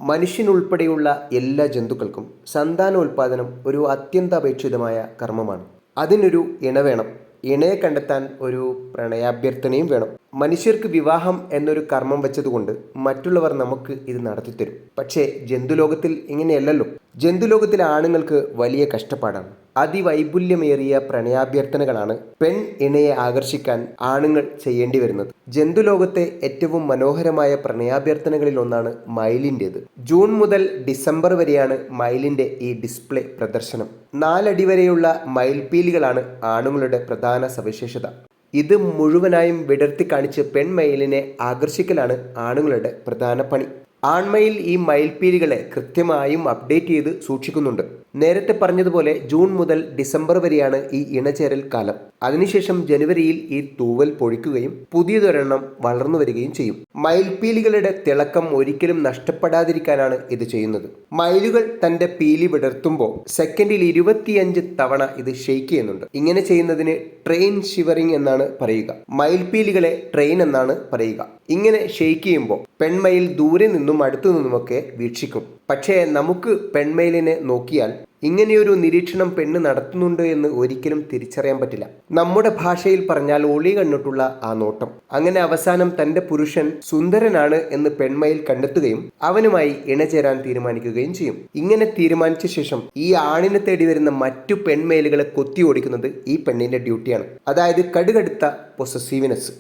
മനുഷ്യനുൾപ്പെടെയുള്ള എല്ലാ ജന്തുക്കൾക്കും സന്താനോൽപാദനം ഒരു അത്യന്താപേക്ഷിതമായ കർമ്മമാണ്. അതിനൊരു ഇണ വേണം. ഇണയെ കണ്ടെത്താൻ ഒരു പ്രണയാഭ്യർത്ഥനയും വേണം. മനുഷ്യർക്ക് വിവാഹം എന്നൊരു കർമ്മം വെച്ചതുകൊണ്ട് മറ്റുള്ളവർ നമുക്ക് ഇത് നടത്തിത്തരും. പക്ഷേ ജന്തുലോകത്തിൽ ഇങ്ങനെയല്ലല്ലോ. ജന്തുലോകത്തിലെ ആണുങ്ങൾക്ക് വലിയ കഷ്ടപ്പാടാണ്. അതിവൈപുല്യമേറിയ പ്രണയാഭ്യർത്ഥനകളാണ് പെൺ ഇണയെ ആകർഷിക്കാൻ ആണുങ്ങൾ ചെയ്യേണ്ടി വരുന്നത്. ജന്തുലോകത്തെ ഏറ്റവും മനോഹരമായ പ്രണയാഭ്യർത്ഥനകളിൽ ഒന്നാണ് മയിലിൻ്റേത്. ജൂൺ മുതൽ ഡിസംബർ വരെയാണ് മയിലിൻ്റെ ഈ ഡിസ്പ്ലേ പ്രദർശനം. 4 അടി വരെയുള്ള മയിൽപീലികളാണ് ആണുങ്ങളുടെ പ്രധാന സവിശേഷത. ഇത് മുഴുവനായും വിടർത്തി കാണിച്ച് പെൺമയിലിനെ ആകർഷിക്കലാണ് ആണുങ്ങളുടെ പ്രധാന പണി. ആൺമയിൽ ഈ മയിൽപീലികളെ കൃത്യമായും അപ്ഡേറ്റ് ചെയ്ത് സൂക്ഷിക്കുന്നുണ്ട്. നേരത്തെ പറഞ്ഞതുപോലെ ജൂൺ മുതൽ ഡിസംബർ വരെയാണ് ഈ ഇണചേരൽ കാലം. അതിനുശേഷം ജനുവരിയിൽ ഈ തൂവൽ പൊഴിക്കുകയും പുതിയതൊരെണ്ണം വളർന്നു വരികയും ചെയ്യും. മയിൽപീലികളുടെ തിളക്കം ഒരിക്കലും നഷ്ടപ്പെടാതിരിക്കാനാണ് ഇത് ചെയ്യുന്നത്. മയിലുകൾ തന്റെ പീലി വിടർത്തുമ്പോൾ സെക്കൻഡിൽ 25 തവണ ഇത് ഷെയ്ക്ക് ചെയ്യുന്നുണ്ട്. ഇങ്ങനെ ചെയ്യുന്നതിന് ട്രെയിൻ ഷിവറിംഗ് എന്നാണ് പറയുക. മയിൽപീലികളെ ട്രെയിൻ എന്നാണ് പറയുക. ഇങ്ങനെ ഷെയ്ക്ക് ചെയ്യുമ്പോൾ പെൺമയിൽ ദൂരെ നിന്നും അടുത്തു നിന്നുമൊക്കെ വീക്ഷിക്കും. പക്ഷേ നമുക്ക് പെൺമയിലിനെ നോക്കിയാൽ ഇങ്ങനെയൊരു നിരീക്ഷണം പെണ്ണ് നടത്തുന്നുണ്ട് എന്ന് ഒരിക്കലും തിരിച്ചറിയാൻ പറ്റില്ല. നമ്മുടെ ഭാഷയിൽ പറഞ്ഞാൽ ഒളി കണ്ടിട്ടുള്ള ആ നോട്ടം. അങ്ങനെ അവസാനം തന്റെ പുരുഷൻ സുന്ദരനാണ് എന്ന് പെൺമയിൽ കണ്ടെത്തുകയും അവനുമായി ഇണചേരാൻ തീരുമാനിക്കുകയും ചെയ്യും. ഇങ്ങനെ തീരുമാനിച്ച ശേഷം ഈ ആണിനെ തേടി വരുന്ന മറ്റു പെൺമയിലുകളെ കൊത്തി ഓടിക്കുന്നത് ഈ പെണ്ണിന്റെ ഡ്യൂട്ടിയാണ്. അതായത് കടുകടുത്ത പൊസസീവ്നെസ്.